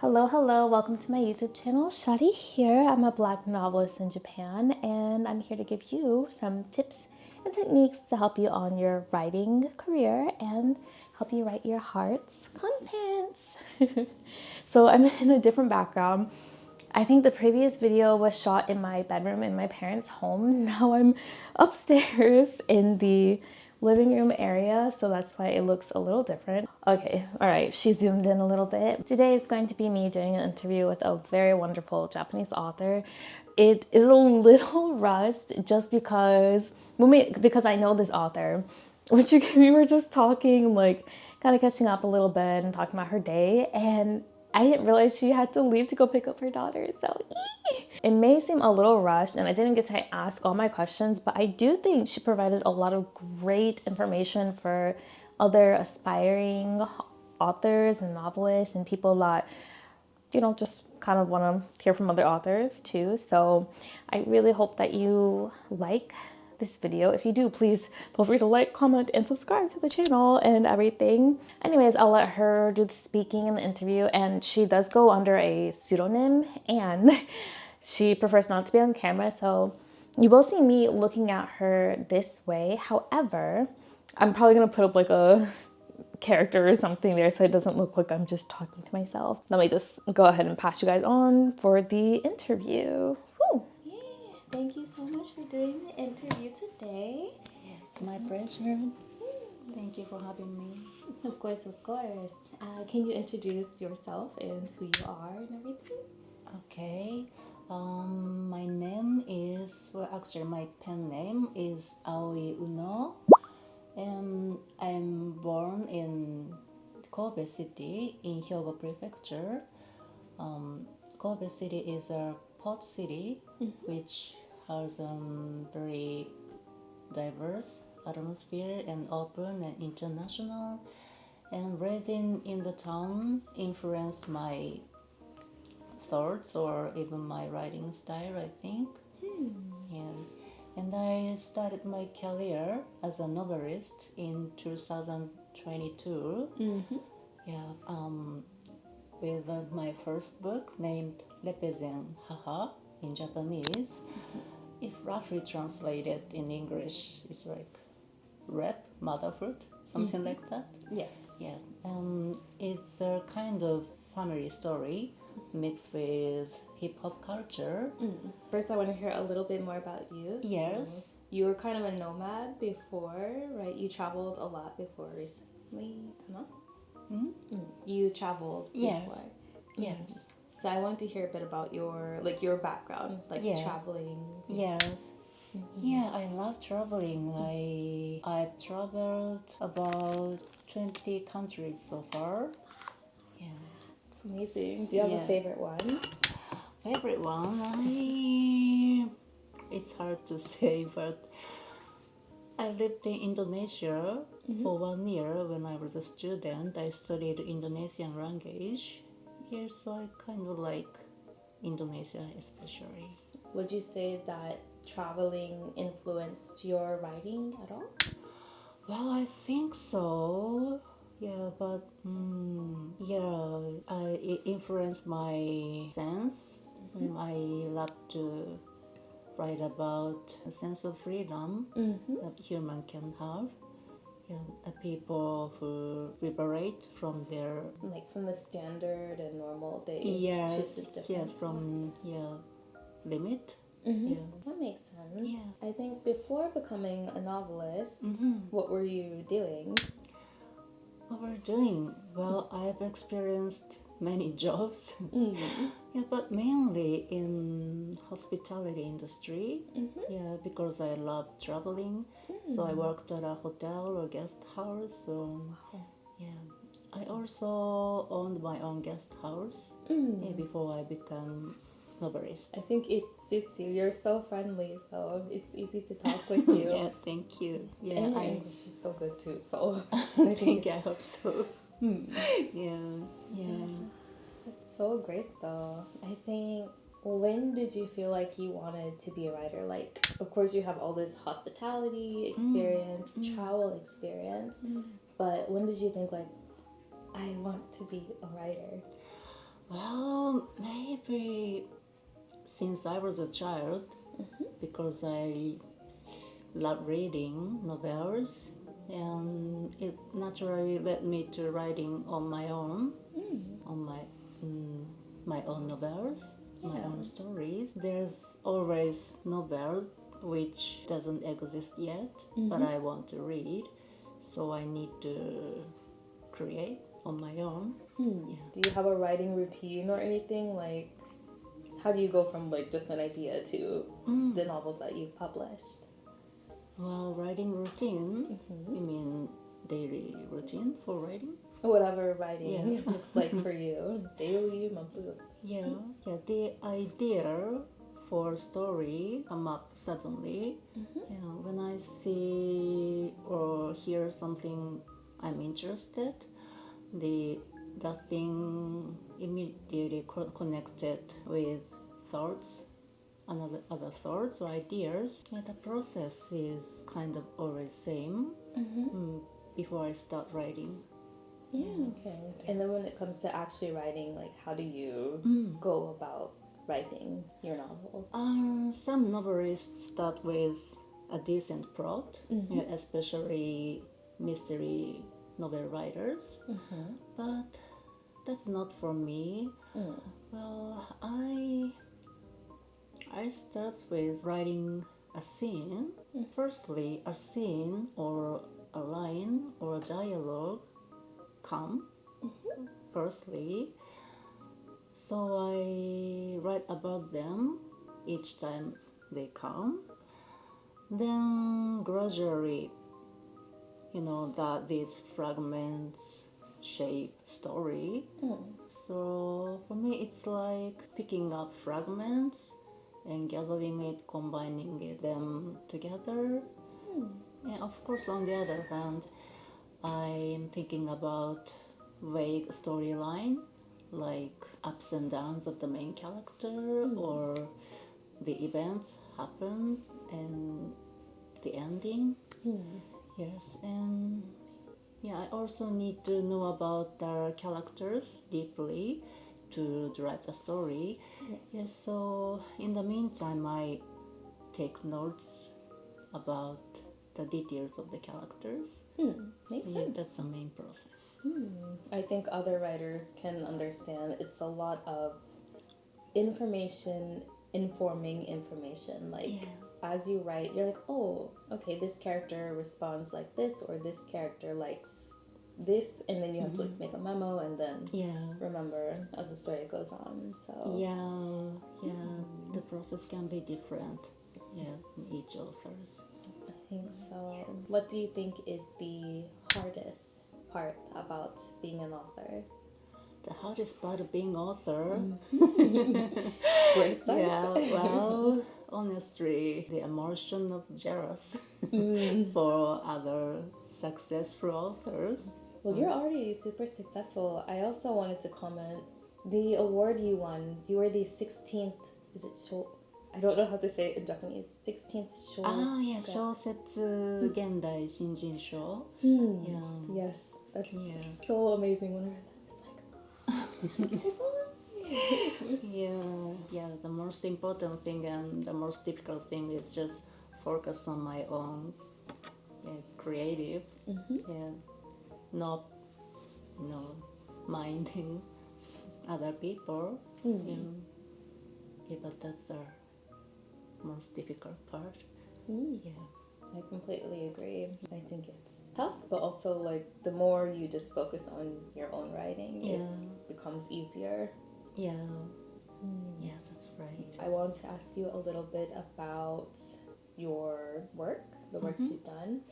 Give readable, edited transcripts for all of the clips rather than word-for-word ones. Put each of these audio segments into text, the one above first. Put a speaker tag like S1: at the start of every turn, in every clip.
S1: Hello, hello, welcome to my YouTube channel. Shadi here. I'm a Black novelist in Japan, and I'm here to give you some tips and techniques to help you on your writing career and help you write your heart's contents. So I'm in a different background. I think the previous video was shot in my bedroom in my parents' home. Now I'm upstairs in the living room area, so that's why it looks a little different. Okay, all right, she zoomed in a little bit. Today is going to be me doing an interview with a very wonderful Japanese author. It is a little rushed just because I know this author, which we were just talking, like kind of catching up a little bit and talking about her day, and I didn't realize she had to leave to go pick up her daughter, so it may seem a little rushed and I didn't get to ask all my questions, but I do think she provided a lot of great information for other aspiring authors and novelists and people that, just kind of want to hear from other authors too. So I really hope that you like this video. If you do, please feel free to like, comment, and subscribe to the channel and everything. Anyways, I'll let her do the speaking in the interview, and she does go under a pseudonym and she prefers not to be on camera, so you will see me looking at her this way. However, I'm probably gonna put up like a character or something there so it doesn't look like I'm just talking to myself. Let me just go ahead and pass you guys on for the interview. Woo. Yeah, thank you so much for doing the interview today.
S2: It's my pleasure. Thank you for having me.
S1: Of course, of course. Can you introduce yourself and who you are and everything?
S2: Okay. My name is, actually my pen name is Aoi Uno. And I'm born in Kobe City in Hyogo Prefecture. Kobe City is a port city which has a very diverse atmosphere and open and international. And raising in the town influenced my thoughts or even my writing style, I think. And I started my career as a novelist in 2022. With my first book named Repezen Haha in Japanese. If roughly translated in English, it's like rep, motherhood, something like that.
S1: Yes.
S2: Yeah, it's a kind of family story mixed with hip-hop culture.
S1: First, I want to hear a little bit more about you.
S2: Yes.
S1: So you were kind of a nomad before, right? You traveled a lot before recently, no? You traveled
S2: Yes.
S1: before.
S2: Yes.
S1: So I want to hear a bit about your background, like traveling.
S2: Yes. Yeah, I love traveling. I've traveled about 20 countries so far. Yeah.
S1: It's amazing. Do you have a favorite one?
S2: Favorite one? It's hard to say, but I lived in Indonesia for 1 year when I was a student. I studied Indonesian language. Yes, I kind of like Indonesia especially.
S1: Would you say that traveling influenced your writing at all?
S2: Well, I think so. Yeah, but it influenced my sense. I love to write about a sense of freedom that human can have. Yeah, people who liberate from their
S1: From the standard and normal, they choose it different.
S2: yes, from limit.
S1: That makes sense.
S2: Yeah.
S1: I think before becoming a novelist, what were you doing?
S2: What we're doing? Well, I've experienced many jobs. Yeah, but mainly in hospitality industry. Yeah, because I love traveling. So I worked at a hotel or guest house. So yeah, I also owned my own guest house before I became novelist.
S1: I think it suits you. You're so friendly, so it's easy to talk with you.
S2: Yeah, thank you. Yeah,
S1: and your English is so good too. So
S2: I think I hope so. Yeah.
S1: It's so great though. I think, when did you feel like you wanted to be a writer? Like, of course, you have all this hospitality experience, travel experience, but when did you think, like, I want to be a writer?
S2: Well, maybe since I was a child, because I love reading novels, and it naturally led me to writing on my own, on my own novels, my own stories. There's always novels which doesn't exist yet, but I want to read, so I need to create on my own. Yeah.
S1: Do you have a writing routine or anything? Like, how do you go from like just an idea to the novels that you've published?
S2: Well, writing routine, you mean daily routine for writing?
S1: Whatever writing looks like for you, daily, monthly.
S2: Yeah, the idea for story come up suddenly. When I see or hear something I'm interested, that thing immediately connected with thoughts, other thoughts or ideas. Yeah, the process is kind of always same before I start writing.
S1: Okay. And then when it comes to actually writing, like, how do you go about writing your novels?
S2: Some novelists start with a decent plot, especially mystery novel writers. But that's not for me. Well, I start with writing a scene. Firstly, a scene or a line or a dialogue come firstly, so I write about them each time they come. Then gradually, that these fragments shape story. So for me, it's like picking up fragments and gathering it, combining them together. And of course, on the other hand, I'm thinking about vague storyline, like ups and downs of the main character, or the events happen and the ending. Yes, and I also need to know about the characters deeply to write a story. Yes, so in the meantime, I take notes about the details of the characters.
S1: Makes sense.
S2: That's the main process.
S1: I think other writers can understand it's a lot of information informing information. Like, as you write, you're like, oh, okay, this character responds like this, or this character likes this, and then you have to like make a memo and then remember as the story goes on. So
S2: the process can be different in each authors.
S1: I think so. What do you think is the hardest part about being an author?
S2: The hardest part of being author?
S1: Where start?
S2: Yeah, well, honestly, the emotion of jealous for other successful authors.
S1: Well, you're already super successful. I also wanted to comment, the award you won, you were the 16th, is it show? I don't know how to say it in Japanese. 16th show.
S2: 小説現代新人賞.
S1: Yes, that's so amazing when I read that. It's like,
S2: The most important thing and the most difficult thing is just focus on my own creative not minding other people. But that's the most difficult part.
S1: I completely agree. I think it's tough, but also like the more you just focus on your own writing, it becomes easier.
S2: That's right.
S1: I want to ask you a little bit about your work, the works you've done.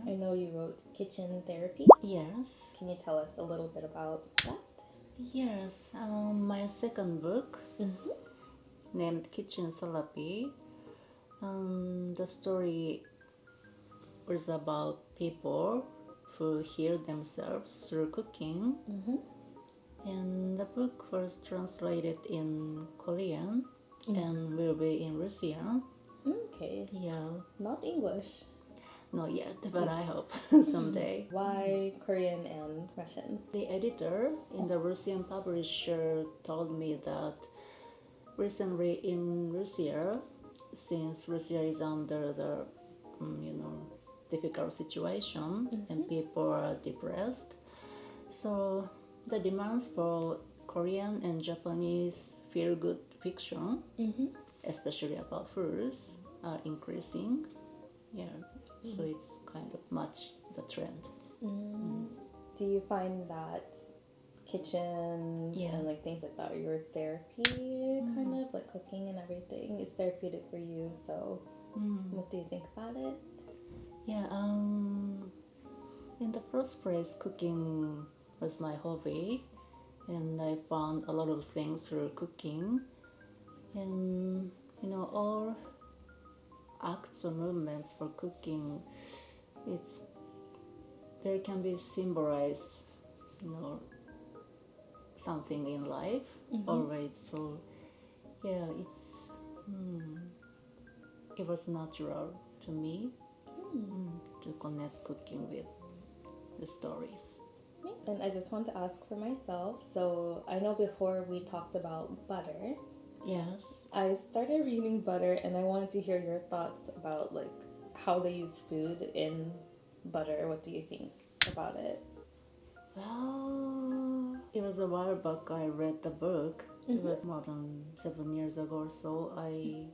S1: I know you wrote Kitchen Therapy.
S2: Yes.
S1: Can you tell us a little bit about that?
S2: Yes. My second book named Kitchen Therapy. The story was about people who heal themselves through cooking. And the book was translated in Korean and will be in Russian.
S1: Okay. Not English.
S2: Not yet, but I hope someday.
S1: Why Korean and Russian?
S2: The editor in the Russian publisher told me that recently in Russia, since Russia is under the, difficult situation and people are depressed, so the demands for Korean and Japanese feel-good fiction, especially about foods, are increasing. Yeah, so it's kind of match the trend.
S1: Do you find that kitchens and like things like that are your therapy, kind of like cooking and everything is therapeutic for you? So what do you think about it?
S2: Yeah, in the first place, cooking was my hobby, and I found a lot of things through cooking. And all acts or movements for cooking, it's there can be symbolize, something in life always. So yeah, it was natural to me to connect cooking with the stories.
S1: And I just want to ask for myself. So I know before we talked about butter.
S2: Yes.
S1: I started reading Butter, and I wanted to hear your thoughts about like how they use food in butter. What do you think about it?
S2: Well, it was a while back I read the book. It was more than 7 years ago or so. I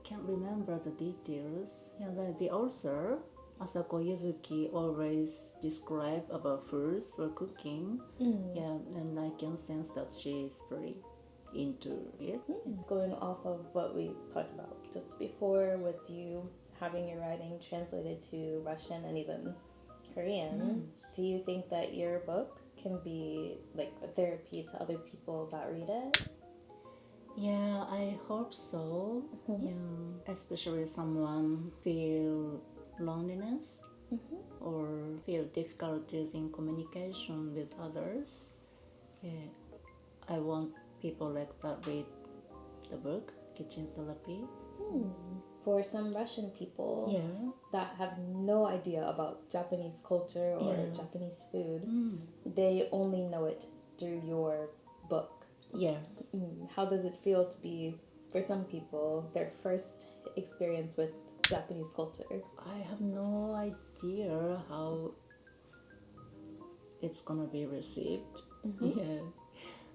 S2: can't remember the details. Yeah, the author Asako Yuzuki always describe about foods or cooking. Yeah, and I can sense that she is very into it.
S1: Going off of what we talked about just before with you having your writing translated to Russian and even Korean, do you think that your book can be like a therapy to other people that read it?
S2: Yeah, I hope so. Yeah, especially someone feel loneliness or feel difficulties in communication with others. Yeah, I want people like that read the book, Kitchen Therapy.
S1: For some Russian people
S2: Yeah.
S1: that have no idea about Japanese culture or Japanese food, they only know it through your book.
S2: Yes.
S1: How does it feel to be, for some people, their first experience with Japanese culture?
S2: I have no idea how it's gonna be received. Yeah.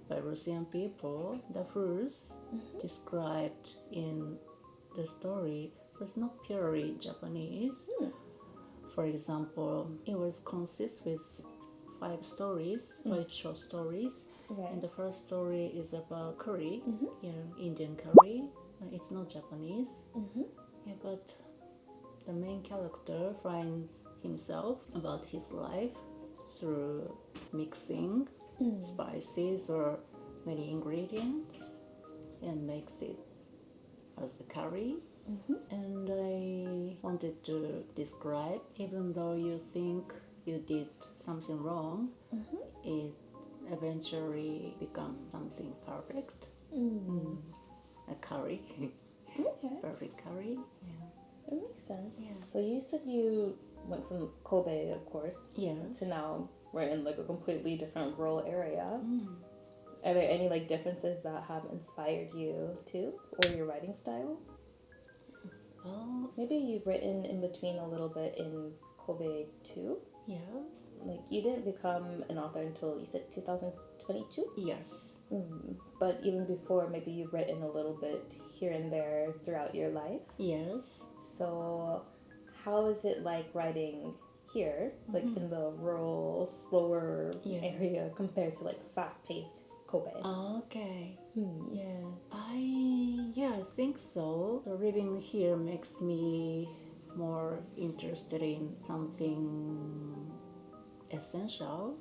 S2: By Russian people, the foods described in the story was not purely Japanese. For example, it was consist with 5 stories, 5 short stories.
S1: Right.
S2: And the first story is about curry, Indian curry. It's not Japanese. Yeah, but the main character finds himself about his life through mixing spices or many ingredients and makes it as a curry. And I wanted to describe, even though you think you did something wrong, it eventually becomes something perfect. A curry.
S1: Okay.
S2: Perfect curry. Yeah.
S1: It makes sense.
S2: Yeah.
S1: So you said you went from Kobe, of course,
S2: Yes.
S1: to now we're in like a completely different rural area. Are there any like differences that have inspired you too, or your writing style?
S2: Oh,
S1: Maybe you've written in between a little bit in Kobe too.
S2: yes.
S1: Like you didn't become an author until you said 2022.
S2: Yes.
S1: But even before, maybe you've written a little bit here and there throughout your life.
S2: Yes.
S1: So, how is it like writing here, like in the rural, slower area compared to like fast-paced Kobe?
S2: Okay. I think so. The living here makes me more interested in something essential,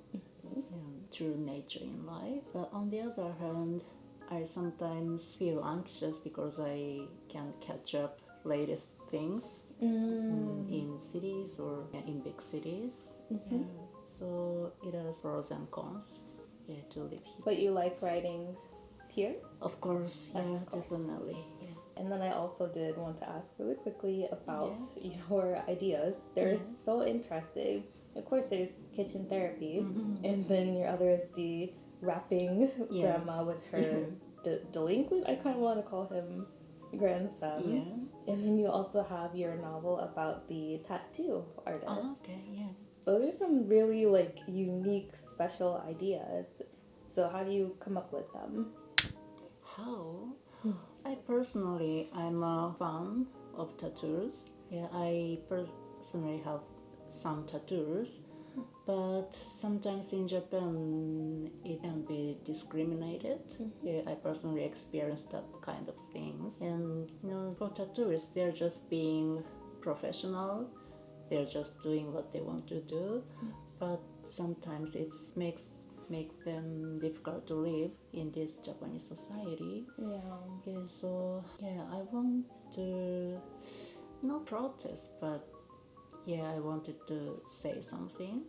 S2: true nature in life. But on the other hand, I sometimes feel anxious because I can't catch up latest things in cities or in big cities. Yeah. So it has pros and cons. Yeah, to live here.
S1: But you like writing here?
S2: Of course, yeah, definitely. Yeah.
S1: And then I also did want to ask really quickly about your ideas. They're so interesting. Of course, there's kitchen therapy, and then your other is the rapping grandma with her delinquent. I kind of want to call him grandson.
S2: Yeah.
S1: And then you also have your novel about the tattoo artist.
S2: Oh, okay, yeah.
S1: Those are some really like unique, special ideas. So how do you come up with them?
S2: How? I personally, I'm a fan of tattoos. Yeah, I personally have some tattoos, but sometimes in Japan it can be discriminated. Yeah, I personally experienced that kind of things. And for tattoos, they're just being professional. They're just doing what they want to do, but sometimes it make them difficult to live in this Japanese society.
S1: Yeah.
S2: So I want to not protest, but I wanted to say something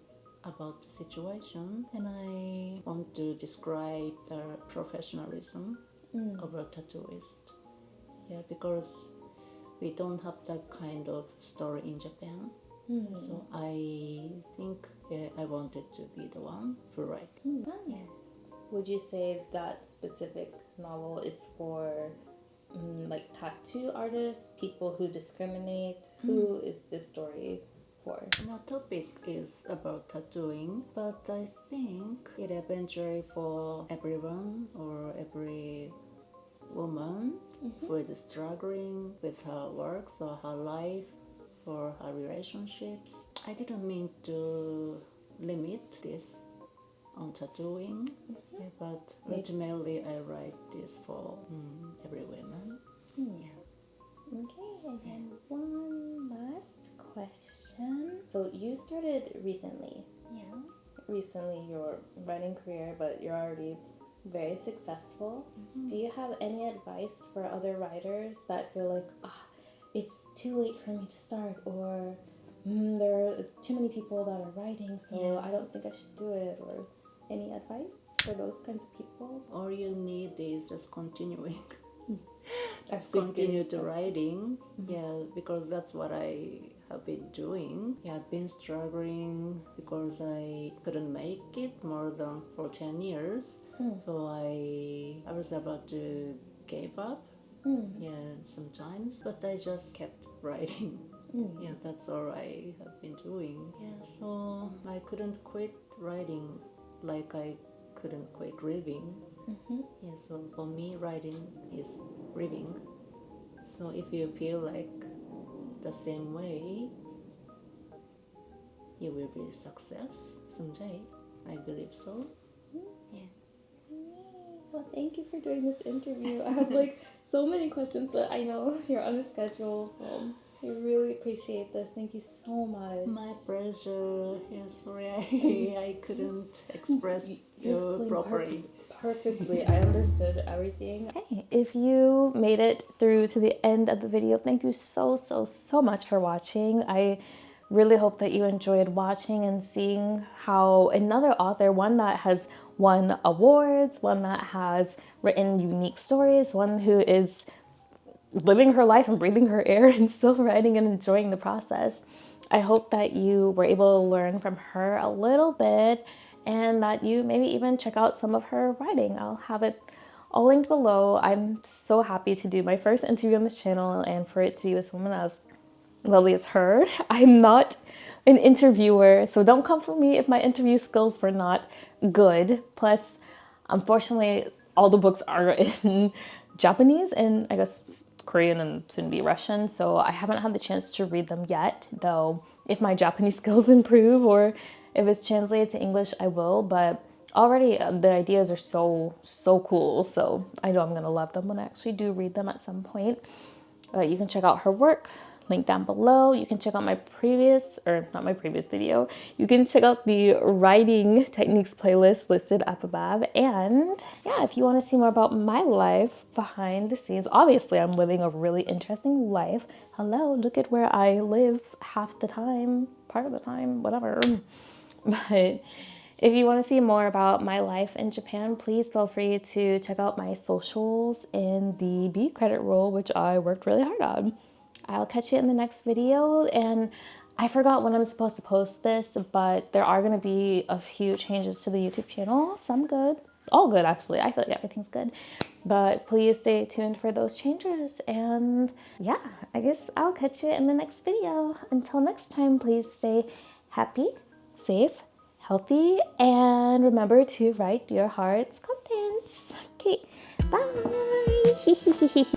S2: about the situation, and I want to describe the professional,ism of a tattooist. Yeah, because we don't have that kind of story in Japan. So I think I wanted to be the one who write.
S1: Nice. Would you say that specific novel is for like tattoo artists, people who discriminate? Who is this story for?
S2: The topic is about tattooing, but I think it eventually for everyone or every woman who is struggling with her work or her life or her relationships. I didn't mean to limit this on tattooing, but ultimately I write this for every woman. Yeah.
S1: Okay, and then one last question. So you started recently.
S2: Yeah.
S1: Recently your writing career, but you're already very successful. Do you have any advice for other writers that feel like, it's too late for me to start, or there are too many people that are writing, so I don't think I should do it, or any advice for those kinds of people?
S2: All you need is just continuing. Just continue to writing. Yeah, because that's what I have been doing. Yeah, I've been struggling because I couldn't make it more than for 10 years. So I was about to give up. Yeah, sometimes, but I just kept writing. Yeah, that's all I have been doing. Yeah, so I couldn't quit writing like I couldn't quit reading. Yeah, so for me, writing is reading. So if you feel like the same way, you will be a success someday. I believe so. Yeah.
S1: Well, thank you for doing this interview. I have like so many questions, but I know you're on a schedule, so I really appreciate this. Thank you so much.
S2: My pleasure. Yes, sorry I couldn't express you properly.
S1: Perfectly. I understood everything. Okay, if you made it through to the end of the video, thank you so much for watching. I really hope that you enjoyed watching and seeing how another author, one that has won awards, one that has written unique stories, one who is living her life and breathing her air and still writing and enjoying the process. I hope that you were able to learn from her a little bit, and that you maybe even check out some of her writing. I'll have it all linked below. I'm so happy to do my first interview on this channel and for it to be with someone as lovely as her. I'm not an interviewer, so don't come for me if my interview skills were not good. Plus, unfortunately, all the books are in Japanese and I guess Korean and soon be Russian, so I haven't had the chance to read them yet, though if my Japanese skills improve or if it's translated to English, I will, but already the ideas are so cool, so I know I'm gonna love them when I actually do read them at some point. You can check out her work, link down below. You can check out my previous, or not my previous video, you can check out the writing techniques playlist listed up above. And yeah, if you want to see more about my life behind the scenes, obviously I'm living a really interesting life. Hello, look at where I live half the time, part of the time, whatever. But if you want to see more about my life in Japan, please feel free to check out my socials in the B credit roll, which I worked really hard on. I'll catch you in the next video, and I forgot when I'm supposed to post this, but there are going to be a few changes to the YouTube channel, some good, all good, actually. I feel like everything's good. But please stay tuned for those changes. And yeah, I guess I'll catch you in the next video. Until next time, please stay happy, safe, healthy, and remember to write your heart's contents. Okay, bye.